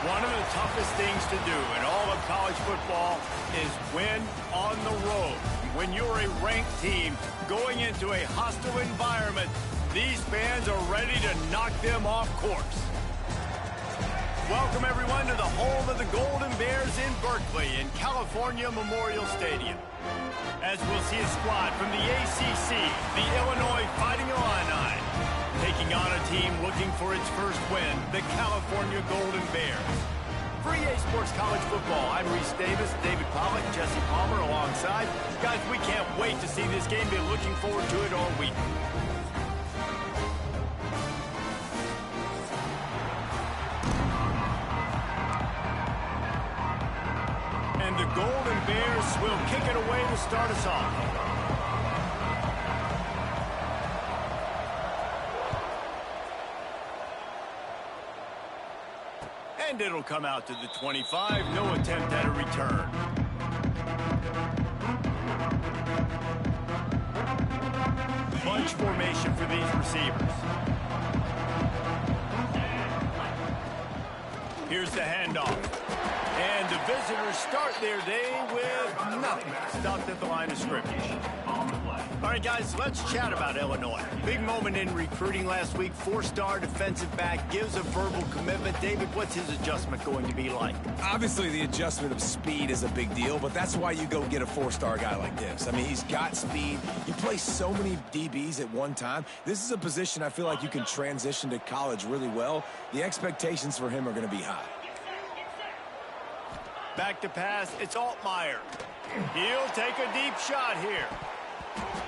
One of the toughest things to do in all of college football is win on the road. When you're a ranked team going into a hostile environment, these fans are ready to knock them off course. Welcome, everyone, to the home of the Golden Bears in Berkeley in California Memorial Stadium. As we'll see a squad from the ACC, the Illinois Fighting Illini, taking on a team looking for its first win, the California Golden Bears. For EA Sports College Football, I'm Reese Davis, David Pollack, Jesse Palmer alongside. Guys, we can't wait to see this game. Been looking forward to it all week. And the Golden Bears will kick it away to start us off. And it'll come out to the 25. No attempt at a return. Bunch formation for these receivers. Here's the handoff. And the visitors start their day with nothing. Stopped at the line of scrimmage. All right, guys, let's chat about Illinois. Big moment in recruiting last week. Four-star defensive back gives a verbal commitment. David, what's his adjustment going to be like? Obviously, the adjustment of speed is a big deal, but that's why you go get a four-star guy like this. I mean, he's got speed. He plays so many DBs at one time. This is a position I feel like you can transition to college really well. The expectations for him are going to be high. Back to pass, it's Altmaier. He'll take a deep shot here.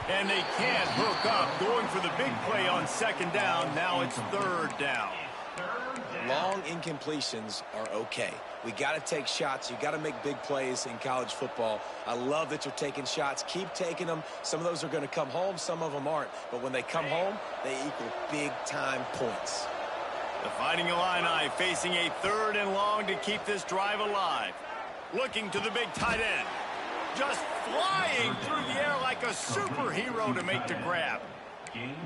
And they can't hook up. Going for the big play on second down. Now it's third down. Long incompletions are okay. We got to take shots. You got to make big plays in college football. I love that you're taking shots. Keep taking them. Some of those are going to come home. Some of them aren't. But when they come home, they equal big-time points. The Fighting Illini facing a third and long to keep this drive alive. Looking to the big tight end. Just flying through the air like a superhero to make the grab.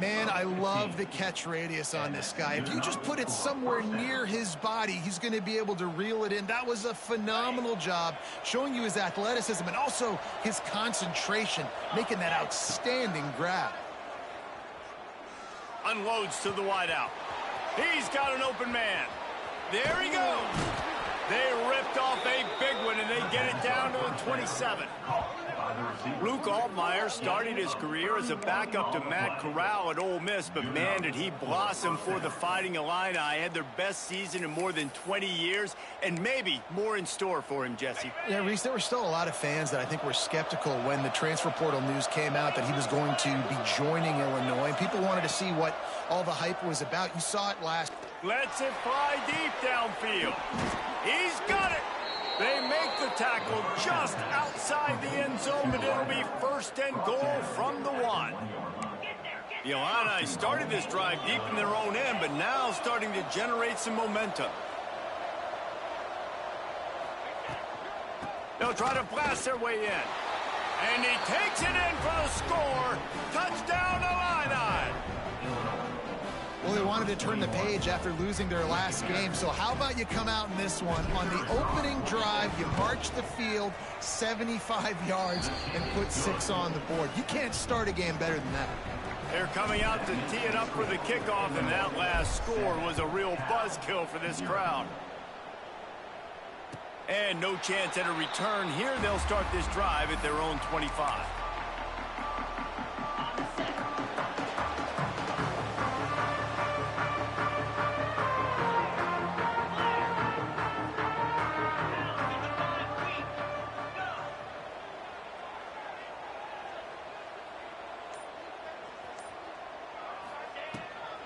Man, I love the catch radius on this guy. If you just put it somewhere near his body, he's going to be able to reel it in. That was a phenomenal job, showing you his athleticism and also his concentration, making that outstanding grab. Unloads to the wideout. He's got an open man. There he goes. They ripped off a big one, and they get it down to the 27. Luke Altmaier started his career as a backup to Matt Corral at Ole Miss, but man, did he blossom for the Fighting Illini. Had their best season in more than 20 years, and maybe more in store for him, Jesse. Yeah, Reese, there were still a lot of fans that I think were skeptical when the transfer portal news came out that he was going to be joining Illinois. People wanted to see what all the hype was about. You saw it last. Lets it fly deep downfield. He's got it. They make the tackle just outside the end zone, but it'll be first and goal from the 1. The Illini started this drive deep in their own end, but now starting to generate some momentum. They'll try to blast their way in. And he takes it in for the score. Touchdown, Illini. Well, they wanted to turn the page after losing their last game, so how about you come out in this one? On the opening drive, you march the field 75 yards and put 6 on the board. You can't start a game better than that. They're coming out to tee it up for the kickoff, and that last score was a real buzzkill for this crowd. And no chance at a return here. They'll start this drive at their own 25.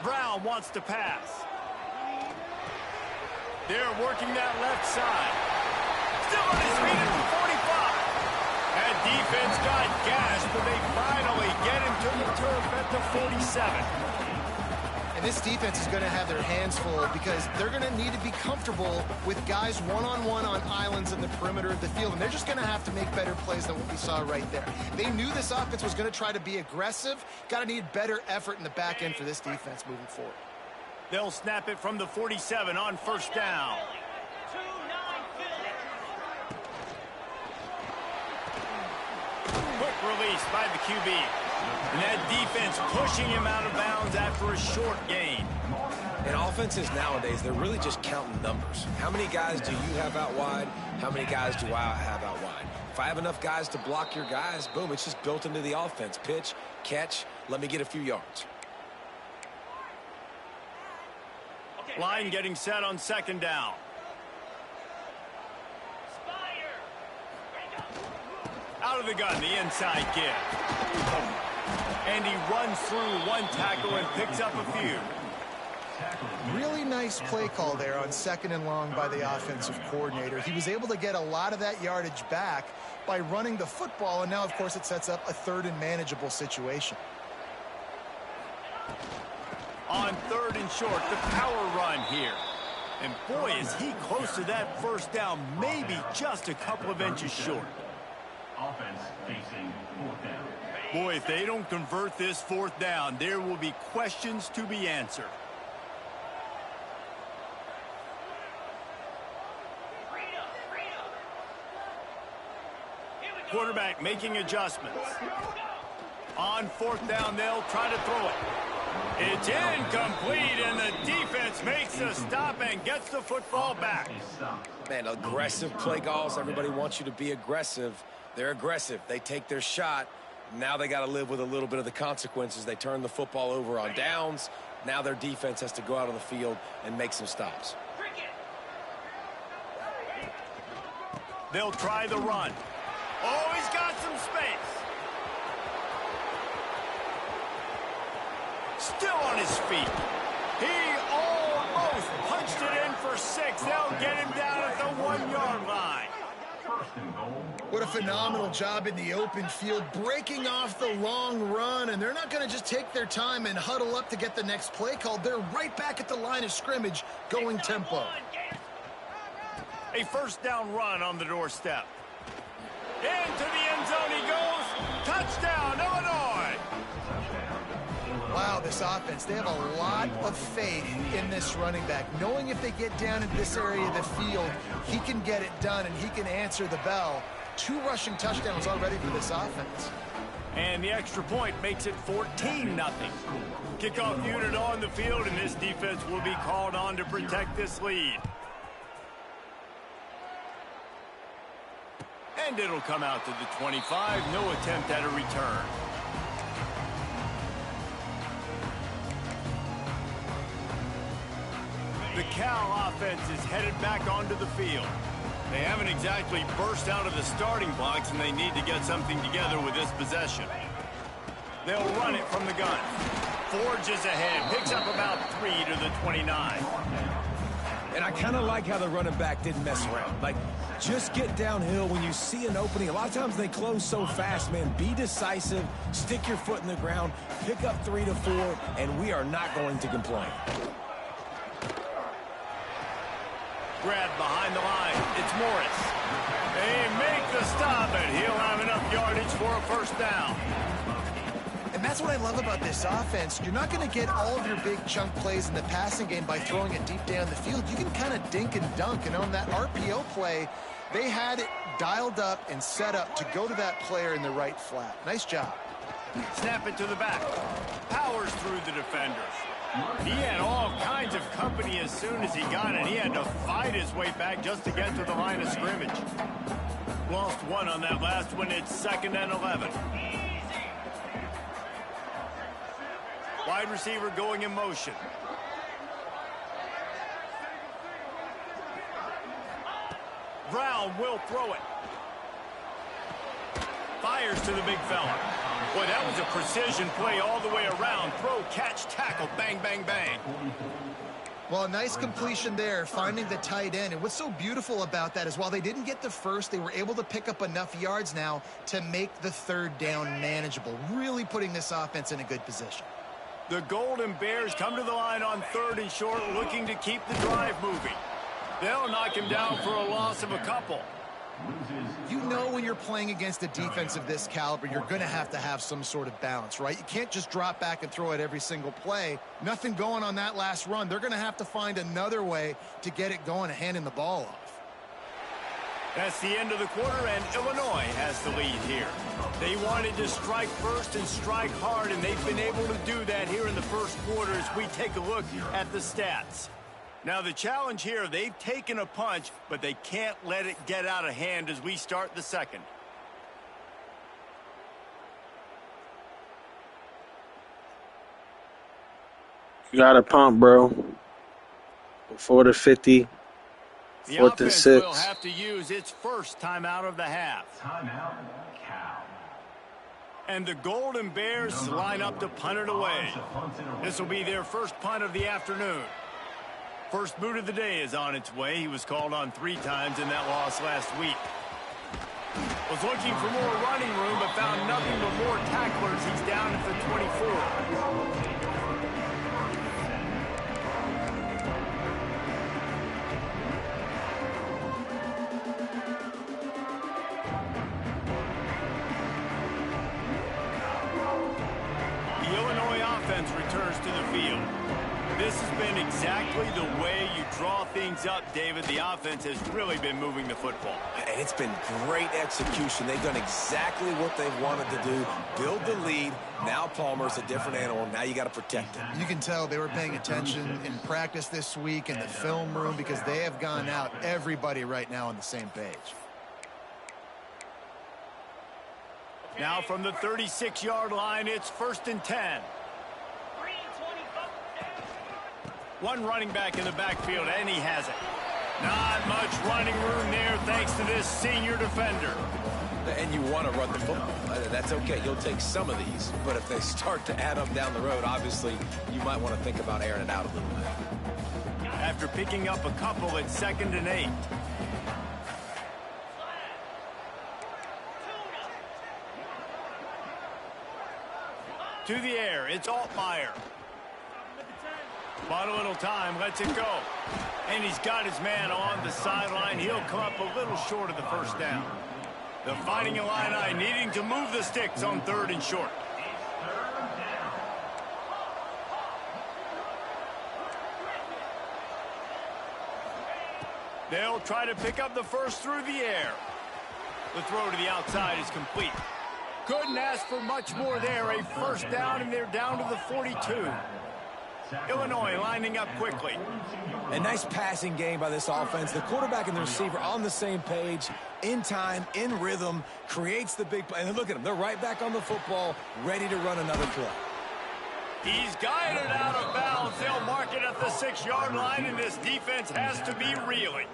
Brown wants to pass. They're working that left side. Still on his feet at the 45. That defense got gashed, but they finally get him to the turf at the 47. And this defense is going to have their hands full because they're going to need to be comfortable with guys one-on-one on islands in the perimeter of the field. And they're just going to have to make better plays than what we saw right there. They knew this offense was going to try to be aggressive. Got to need better effort in the back end for this defense moving forward. They'll snap it from the 47 on first down. release by the QB. And that defense pushing him out of bounds after a short gain. In offenses nowadays, they're really just counting numbers. How many guys do you have out wide? How many guys do I have out wide? If I have enough guys to block your guys, boom, it's just built into the offense. Pitch, catch, let me get a few yards. Line getting set on second down. Out of the gun, the inside give. And he runs through one tackle and picks up a few. Really nice play call there on second and long by the offensive coordinator. He was able to get a lot of that yardage back by running the football, and now, of course, it sets up a third and manageable situation. On third and short, the power run here. And boy, is he close to that first down, maybe just a couple of inches short. Offense facing fourth down. Boy, if they don't convert this fourth down, there will be questions to be answered. Quarterback making adjustments. On fourth down, they'll try to throw it. It's incomplete, and the defense makes a stop and gets the football back. Man, aggressive play calls. Everybody wants you to be aggressive. They're aggressive. They take their shot. Now they got to live with a little bit of the consequences. They turn the football over on downs. Now their defense has to go out on the field and make some stops. They'll try the run. Oh, he's got some space. Still on his feet. He almost punched it in for 6. They'll get him down at the 1-yard line. What a phenomenal job in the open field, breaking off the long run, and they're not going to just take their time and huddle up to get the next play called. They're right back at the line of scrimmage, going tempo. A first down run on the doorstep. Into the end zone he goes. Touchdown, Illinois. Wow, this offense, they have a lot of faith in this running back, knowing if they get down in this area of the field, he can get it done and he can answer the bell. 2 rushing touchdowns already for this offense. And the extra point makes it 14-0. Kickoff unit on the field, and this defense will be called on to protect this lead. And it'll come out to the 25. No attempt at a return. The Cal offense is headed back onto the field. They haven't exactly burst out of the starting blocks, and they need to get something together with this possession. They'll run it from the gun. Forges ahead, picks up about 3 to the 29. And I kind of like how the running back didn't mess around. Like, just get downhill when you see an opening. A lot of times they close so fast, man. Be decisive, stick your foot in the ground, pick up 3 to 4, and we are not going to complain. Grab behind the line. It's Morris. They make the stop, and he'll have enough yardage for a first down. And that's what I love about this offense. You're not going to get all of your big chunk plays in the passing game by throwing it deep down the field. You can kind of dink and dunk. And on that RPO play, they had it dialed up and set up to go to that player in the right flat. Nice job. Snap it to the back. Powers through the defenders. He had all kinds of company as soon as he got it. He had to fight his way back just to get to the line of scrimmage. Lost 1 on that last one. It's 2nd and 11. Wide receiver going in motion. Brown will throw it. Fires to the big fella. Boy, that was a precision play all the way around. Throw, catch, tackle, bang, bang, bang. Well, a nice completion there, finding the tight end. And what's so beautiful about that is while they didn't get the first, they were able to pick up enough yards now to make the 3rd down manageable, really putting this offense in a good position. The Golden Bears come to the line on 3rd and short, looking to keep the drive moving. They'll knock him down for a loss of a couple. You know when you're playing against a defense of this caliber, you're going to have some sort of balance, right? You can't just drop back and throw it every single play. Nothing going on that last run. They're going to have to find another way to get it going and handing the ball off. That's the end of the quarter, and Illinois has the lead here. They wanted to strike first and strike hard, and they've been able to do that here in the first quarter as we take a look at the stats. Now, the challenge here, they've taken a punch, but they can't let it get out of hand as we start the second. You got to pump, bro. Before the 50, The 4th and offense 6. will have to use its first timeout of the half. Timeout, Cal. And the Golden Bears line up to punt it away. This will be their first punt of the afternoon. First boot of the day is on its way. He was called on 3 times in that loss last week. Was looking for more running room, but found nothing but more tacklers. He's down at the 24. Returns to the field. This has been exactly the way you draw things up, David. The offense has really been moving the football. And it's been great execution. They've done exactly what they've wanted to do. Build the lead. Now Palmer's a different animal. Now you got to protect him. You can tell they were paying attention in practice this week in the film room because they have gone out, everybody right now on the same page. Now from the 36-yard line, it's 1st and 10. One running back in the backfield, and he has it. Not much running room there thanks to this senior defender. And you want to run the football. That's okay. You'll take some of these. But if they start to add up down the road, obviously, you might want to think about airing it out a little bit. After picking up a couple at 2nd and 8. To the air, it's Altmaier. Bought a little time, lets it go. And he's got his man on the sideline. He'll come up a little short of the first down. The Fighting Illini needing to move the sticks on 3rd and short. They'll try to pick up the first through the air. The throw to the outside is complete. Couldn't ask for much more there. A first down, and they're down to the 42. Illinois lining up quickly. A nice passing game by this offense. The quarterback and the receiver on the same page, in time, in rhythm, creates the big play. And look at them. They're right back on the football, ready to run another play. He's guided out of bounds. They'll mark it at the 6-yard line, and this defense has to be reeling.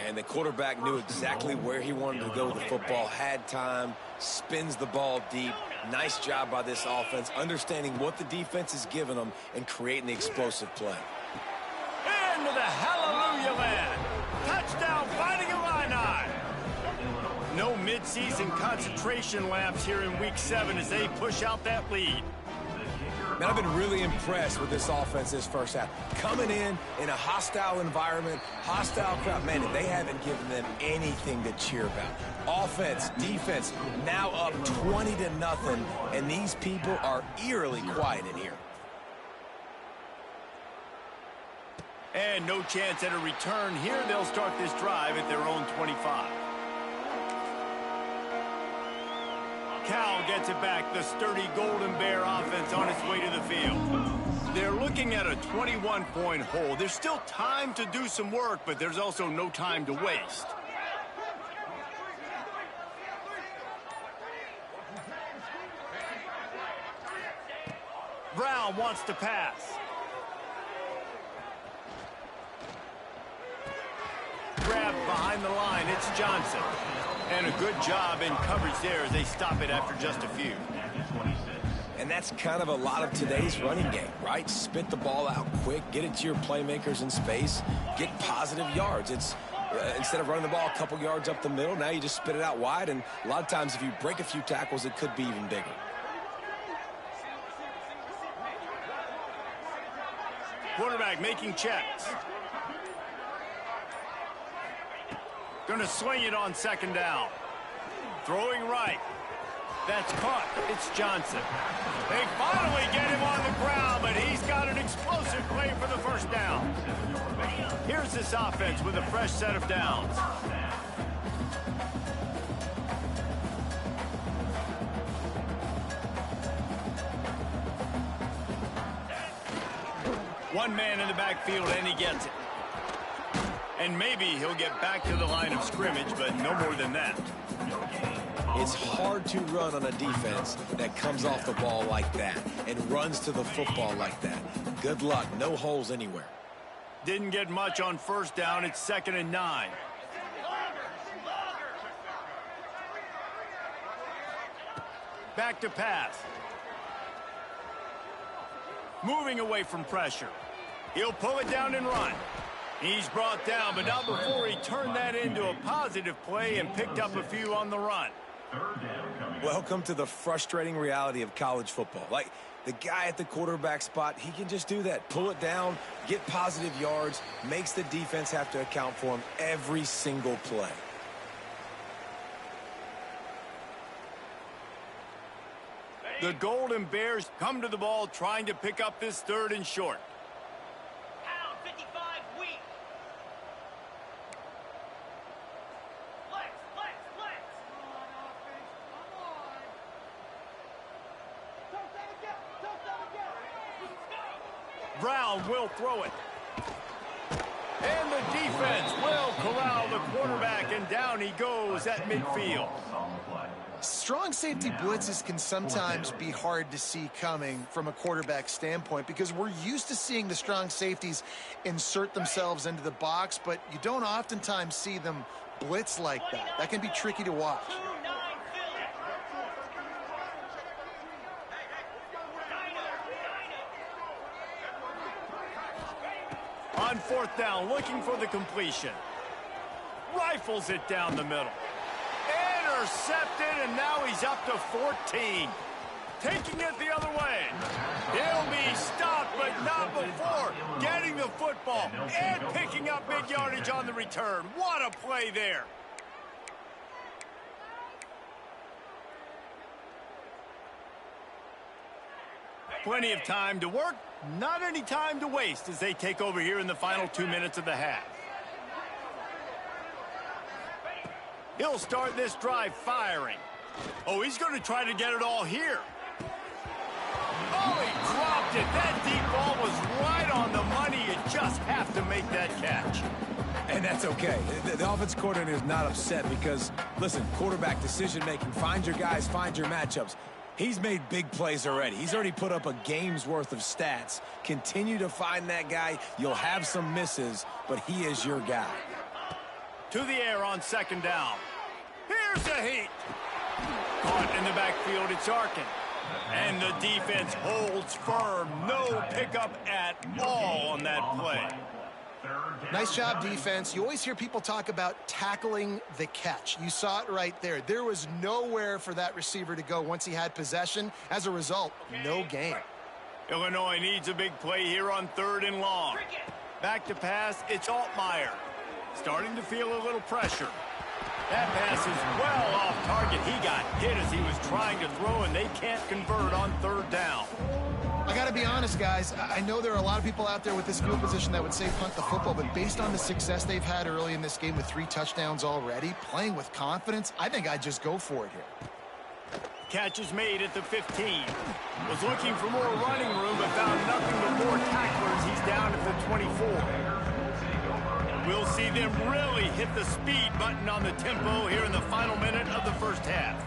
And the quarterback knew exactly where he wanted to go with the football, had time, spins the ball deep. Nice job by this offense, understanding what the defense is giving them and creating the explosive play. Into the hallelujah land. Touchdown, Fighting Illini. No midseason concentration laps here in Week 7 as they push out that lead. Man, I've been really impressed with this offense this first half. Coming in a hostile environment, hostile crowd. Man, they haven't given them anything to cheer about. Offense, defense, now up 20-0, and these people are eerily quiet in here. And no chance at a return here. They'll start this drive at their own 25. Cal gets it back. The sturdy Golden Bear offense on its way to the field. They're looking at a 21-point hole. There's still time to do some work, but there's also no time to waste. Brown wants to pass. Grab behind the line. It's Johnson. And a good job in coverage there as they stop it after just a few. And that's kind of a lot of today's running game, right? Spit the ball out quick, get it to your playmakers in space, get positive yards. It's instead of running the ball a couple yards up the middle, now you just spit it out wide, and a lot of times if you break a few tackles, it could be even bigger. Quarterback making checks. Going to swing it on 2nd down. Throwing right. That's caught. It's Johnson. They finally get him on the ground, but he's got an explosive play for the first down. Here's this offense with a fresh set of downs. One man in the backfield, and he gets it. And maybe he'll get back to the line of scrimmage, but no more than that. It's hard to run on a defense that comes off the ball like that and runs to the football like that. Good luck. No holes anywhere. Didn't get much on first down. It's 2nd and 9. Back to pass. Moving away from pressure. He'll pull it down and run. He's brought down, but not before he turned that into a positive play and picked up a few on the run. Welcome to the frustrating reality of college football. Like, the guy at the quarterback spot, he can just do that. Pull it down, get positive yards, makes the defense have to account for him every single play. The Golden Bears come to the ball trying to pick up this 3rd and short. Pound 55 weak. Flex. Come on, offense. Come on. Brown will throw it. And the defense will corral the quarterback, and down he goes at midfield. Strong safety blitzes can sometimes be hard to see coming from a quarterback standpoint because we're used to seeing the strong safeties insert themselves into the box, but you don't oftentimes see them blitz like that. That can be tricky to watch. On 4th down, looking for the completion. Rifles it down the middle. Intercepted, and now he's up to 14. Taking it the other way. He'll be stopped, but not before getting the football and picking up mid-yardage on the return. What a play there. Plenty of time to work, not any time to waste as they take over here in the final 2 minutes of the half. He'll start this drive firing. Oh, he's going to try to get it all here. Oh, he dropped it. That deep ball was right on the money. You just have to make that catch. And that's okay. The offense coordinator is not upset because, listen, quarterback decision-making, find your guys, find your matchups. He's made big plays already. He's already put up a game's worth of stats. Continue to find that guy. You'll have some misses, but he is your guy. To the air on 2nd down. Here's a heat. Caught in the backfield, it's Arkin. And the defense holds firm. No pickup at all on that play. Nice job, defense. You always hear people talk about tackling the catch. You saw it right there. There was nowhere for that receiver to go once he had possession. As a result, no gain. Illinois needs a big play here on 3rd and long. Back to pass, it's Altmaier. Starting to feel a little pressure. That pass is well off target. He got hit as he was trying to throw, and they can't convert on 3rd down. I got to be honest, guys. I know there are a lot of people out there with this field position that would say punt the football, but based on the success they've had early in this game with 3 touchdowns already, playing with confidence, I think I'd just go for it here. Catch is made at the 15. Was looking for more running room, but found nothing but more tacklers. He's down at the 24. We'll see them really hit the speed button on the tempo here in the final minute of the first half.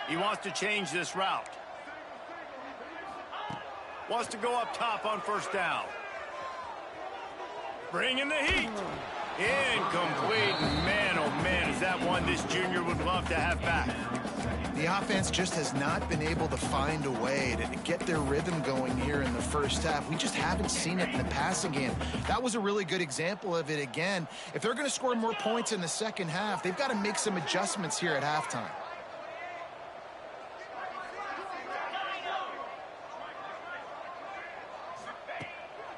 He wants to change this route. Wants to go up top on 1st down. Bringing the heat. Incomplete. Man, oh man, is that one this junior would love to have back. The offense just has not been able to find a way to get their rhythm going here in the first half. We just haven't seen it in the passing game. That was a really good example of it again. If they're going to score more points in the second half, they've got to make some adjustments here at halftime.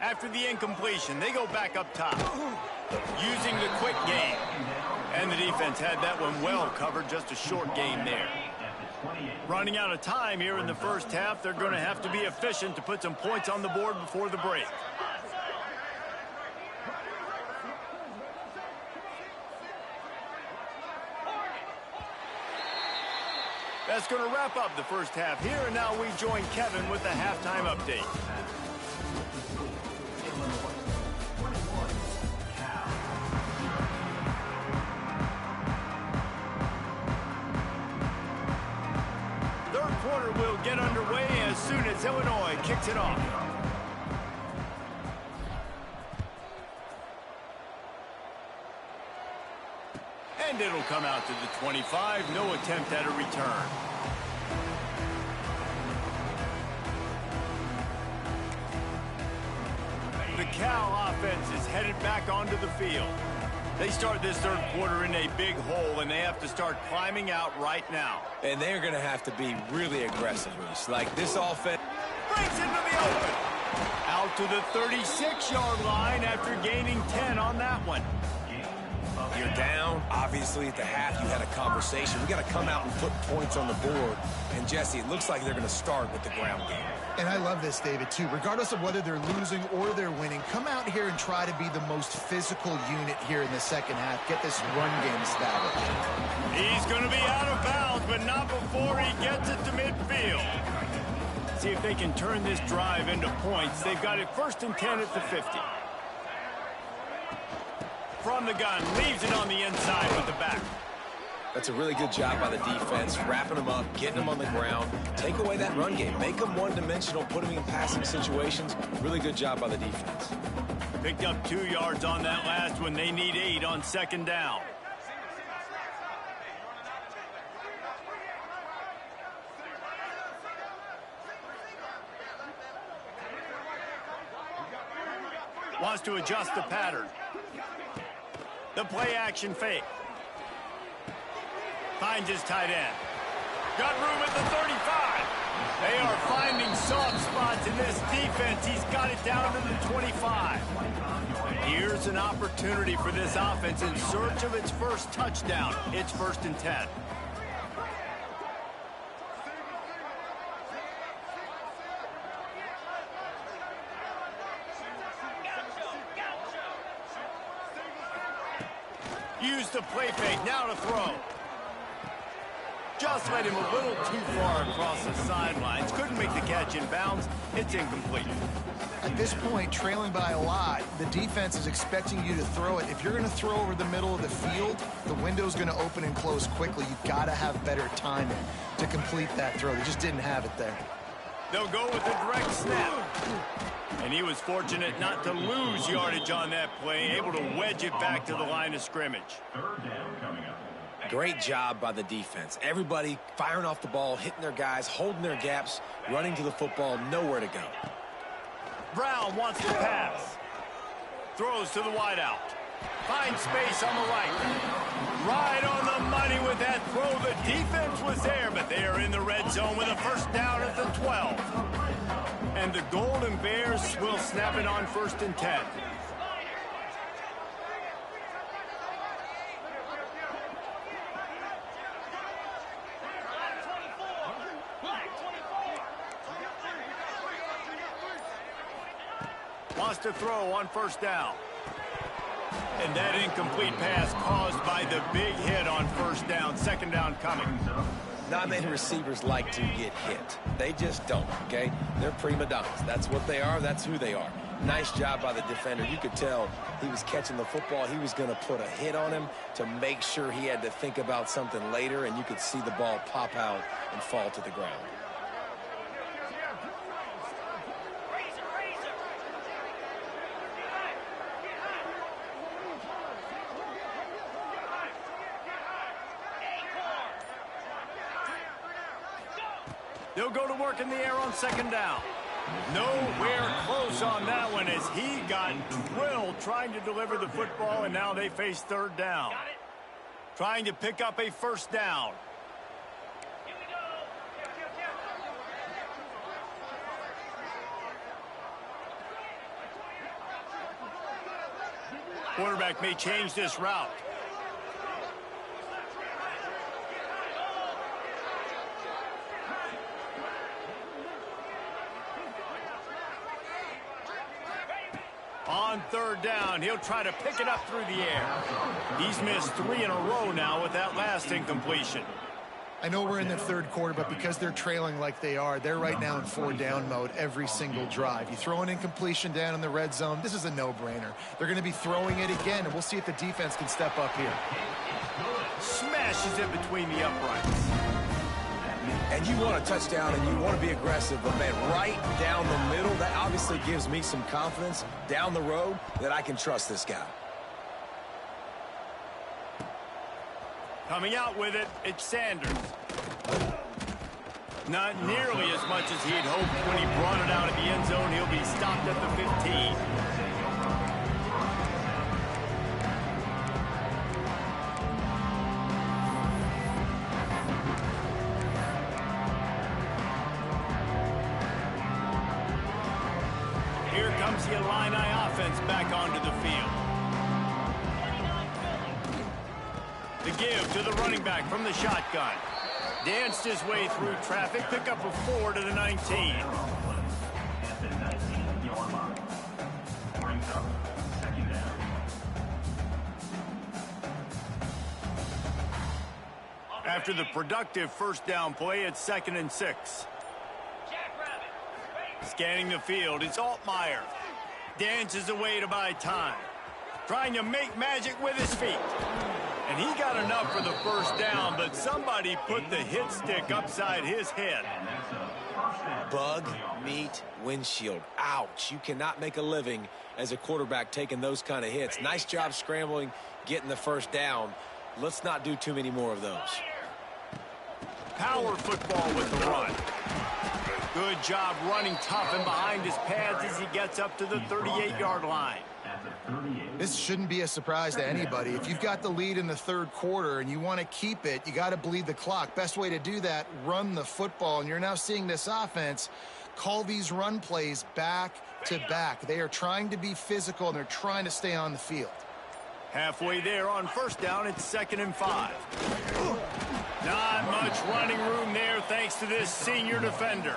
After the incompletion, they go back up top, using the quick game. And the defense had that one well covered, just a short game there. Running out of time here in the first half, they're going to have to be efficient to put some points on the board before the break. That's going to wrap up the first half here, and now we join Kevin with the halftime update. Third quarter will get underway as soon as Illinois kicks it off. And it'll come out to the 25. No attempt at a return. The Cal offense is headed back onto the field. They start this third quarter in a big hole, and they have to start climbing out right now. And they're going to have to be really aggressive, Reese. Like this offense Brings into the open. Out to the 36-yard line after gaining 10 on that one. You're down. Obviously, at the half, you had a conversation. We got to come out and put points on the board. And, Jesse, it looks like they're going to start with the ground game. And I love this, David, too. Regardless of whether they're losing or they're winning, come out here and try to be the most physical unit here in the second half. Get this run game established. He's going to be out of bounds, but not before he gets it to midfield. See if they can turn this drive into points. They've got it 1st and 10 at the 50. From the gun, leaves it on the inside with the back. That's a really good job by the defense, wrapping them up, getting them on the ground. Take away that run game. Make them one-dimensional, put them in passing situations. Really good job by the defense. Picked up 2 yards on that last one. They need 8 on 2nd down. Wants to adjust the pattern. The play action fake. Finds his tight end. Got room at the 35. They are finding soft spots in this defense. He's got it down to the 25. Here's an opportunity for this offense in search of its first touchdown. It's 1st and 10. Use the play fake, now to throw. Just led him a little too far across the sidelines. Couldn't make the catch in bounds. It's incomplete. At this point, trailing by a lot, the defense is expecting you to throw it. If you're going to throw over the middle of the field, the window's going to open and close quickly. You've got to have better timing to complete that throw. They just didn't have it there. They'll go with a direct snap. And he was fortunate not to lose yardage on that play, able to wedge it back to the line of scrimmage. Third down coming up. Great job by the defense. Everybody firing off the ball, hitting their guys, holding their gaps, running to the football, nowhere to go. Brown wants to pass. Throws to the wideout. Finds space on the right. Right on the money with that throw. The defense was there, but they are in the red zone with a 1st down at the 12. And the Golden Bears will snap it on 1st and 10. Wants to throw on 1st down. And that incomplete pass caused by the big hit on 1st down. 2nd down coming. Not many receivers like to get hit. They just don't, okay? They're prima donnas. That's what they are. That's who they are. Nice job by the defender. You could tell he was catching the football. He was going to put a hit on him to make sure he had to think about something later, and you could see the ball pop out and fall to the ground. They'll go to work in the air on 2nd down. Nowhere close on that one as he got drilled trying to deliver the football, and now they face 3rd down. Trying to pick up a 1st down. Quarterback may change this route. On third down, he'll try to pick it up through the air. He's missed 3 in a row now with that last incompletion. I know we're in the third quarter, but because they're trailing like they are, they're right now in 4-down mode every single drive. You throw an incompletion down in the red zone, this is a no-brainer. They're going to be throwing it again, and we'll see if the defense can step up here. Smashes it between the uprights. And you want a touchdown and you want to be aggressive, but man, right down the middle, that obviously gives me some confidence down the road that I can trust this guy. Coming out with it, it's Sanders. Not nearly as much as he'd hoped when he brought it out of the end zone. He'll be stopped at the 15. Here comes the Illini offense back onto the field. The give to the running back from the shotgun. Danced his way through traffic, pick up a 4 to the 19. After the productive first down play, it's 2nd and 6. Scanning the field, it's Altmaier. Dances away to buy time. Trying to make magic with his feet. And he got enough for the first down, but somebody put the hit stick upside his head. Bug, meat, windshield. Ouch. You cannot make a living as a quarterback taking those kind of hits. Nice job scrambling, getting the first down. Let's not do too many more of those. Power football with the run. Good job running tough and behind his pads as he gets up to the 38-yard line. This shouldn't be a surprise to anybody. If you've got the lead in the third quarter and you want to keep it, you got to bleed the clock. Best way to do that, run the football. And you're now seeing this offense call these run plays back to back. They are trying to be physical, and they're trying to stay on the field. Halfway there on first down, it's 2nd and 5. Not much running room there thanks to this senior defender.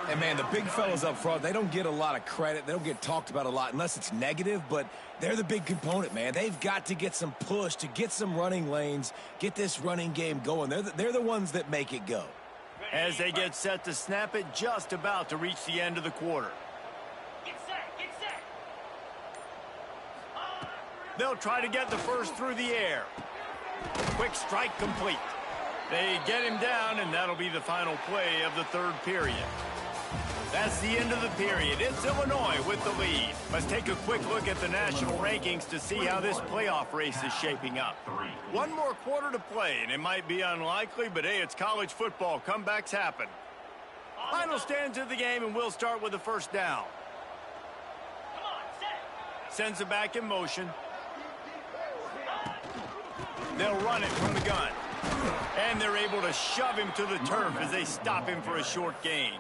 And, man, the big fellas up front, they don't get a lot of credit. They don't get talked about a lot unless it's negative, but they're the big component, man. They've got to get some push, to get some running lanes, get this running game going. They're the ones that make it go. As they get set to snap it, just about to reach the end of the quarter. Get set, get set. They'll try to get the first through the air. Quick strike complete. They get him down, and that'll be the final play of the third period. That's the end of the period. It's Illinois with the lead. Let's take a quick look at the national rankings to see how this playoff race is shaping up. One more quarter to play, and it might be unlikely, but hey, it's college football. Comebacks happen. Final stands of the game, and we'll start with the first down. Come on, set. Sends it back in motion. They'll run it from the gun. And they're able to shove him to the turf as they stop him for a short gain.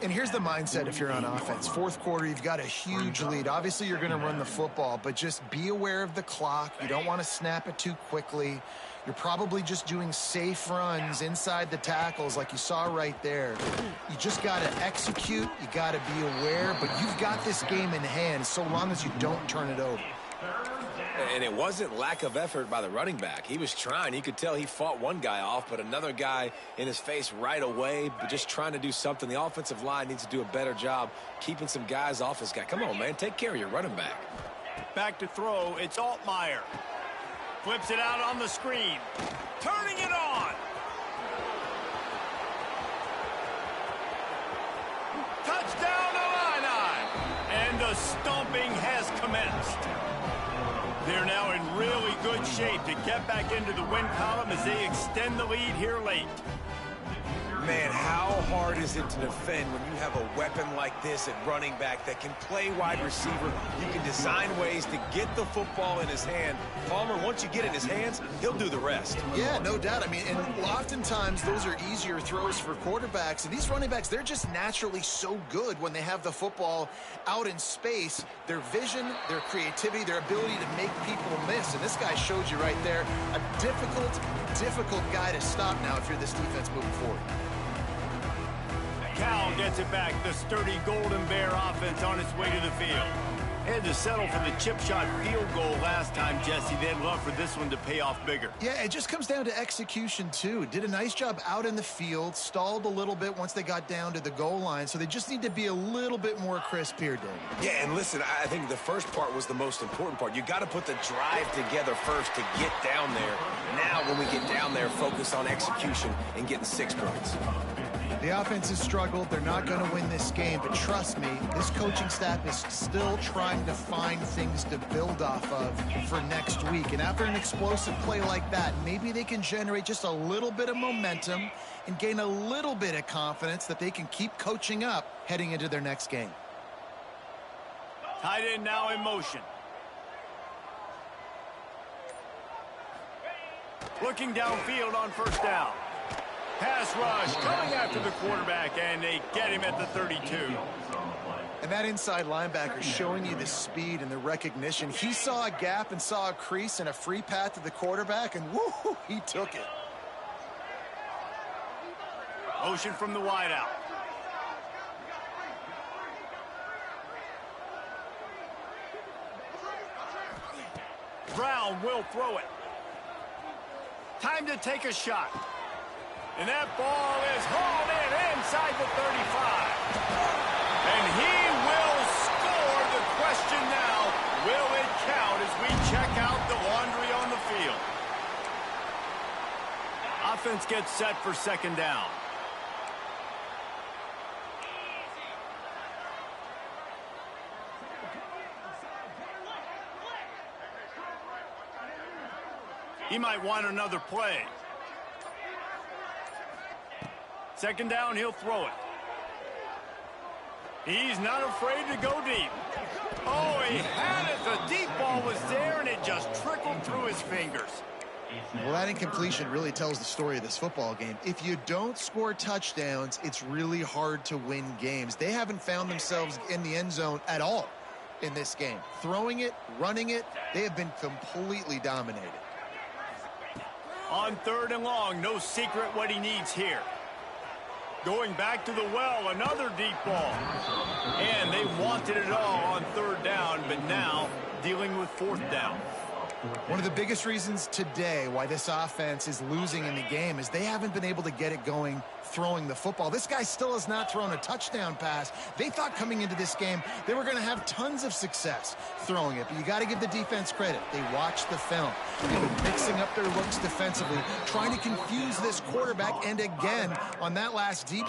And here's the mindset if you're on offense. Fourth quarter, you've got a huge lead. Obviously, you're going to run the football, but just be aware of the clock. You don't want to snap it too quickly. You're probably just doing safe runs inside the tackles like you saw right there. You just got to execute. You got to be aware, but you've got this game in hand so long as you don't turn it over. And it wasn't lack of effort by the running back. He was trying. You could tell he fought one guy off, but another guy in his face right away, but just trying to do something. The offensive line needs to do a better job keeping some guys off his guy. Come on, man. Take care of your running back. Back to throw. It's Altmaier. Flips it out on the screen. Turning it on. Touchdown, Illini. And the stomping has commenced. They're now in really good shape to get back into the win column as they extend the lead here late. Man, how hard is it to defend when you have a weapon like this at running back that can play wide receiver? You can design ways to get the football in his hand. Palmer, once you get it in his hands, he'll do the rest. Yeah, no doubt. I mean, and oftentimes those are easier throws for quarterbacks. And these running backs, they're just naturally so good when they have the football out in space. Their vision, their creativity, their ability to make people miss. And this guy showed you right there, a difficult guy to stop now if you're this defense moving forward. Cal gets it back. The sturdy Golden Bear offense on its way to the field. to settle for the chip shot field goal last time, Jesse. They'd love for this one to pay off bigger. Yeah, it just comes down to execution, too. Did a nice job out in the field, stalled a little bit once they got down to the goal line, so they just need to be a little bit more crisp here, Dave. Yeah, and listen, I think the first part was the most important part. You got to put the drive together first to get down there. Now, when we get down there, focus on execution and getting 6 points. The offense has struggled. They're not going to win this game, but trust me, this coaching staff is still trying to find things to build off of for next week. And after an explosive play like that, maybe they can generate just a little bit of momentum and gain a little bit of confidence that they can keep coaching up heading into their next game. Tight end now in motion. Looking downfield on first down. Pass rush coming after the quarterback, and they get him at the 32. And that inside linebacker showing you the speed and the recognition. He saw a gap and saw a crease and a free path to the quarterback, and woo, he took it. Motion from the wideout. Brown will throw it. Time to take a shot. And that ball is hauled in inside the 35. And he will score. The question now, will it count as we check out the laundry on the field? Offense gets set for second down. He might want another play. Second down, he'll throw it. He's not afraid to go deep. Oh, he had it. The deep ball was there, and it just trickled through his fingers. Well, that incompletion really tells the story of this football game. If you don't score touchdowns, it's really hard to win games. They haven't found themselves in the end zone at all in this game. Throwing it, running it, they have been completely dominated. On third and long, no secret what he needs here. Going back to the well, another deep ball. And they wanted it all on third down, but now dealing with fourth down. One of the biggest reasons today why this offense is losing in the game is they haven't been able to get it going throwing the football. This guy still has not thrown a touchdown pass. They thought coming into this game they were going to have tons of success throwing it, but you got to give the defense credit. They watched the film. They've been mixing up their looks defensively, trying to confuse this quarterback, and again on that last deep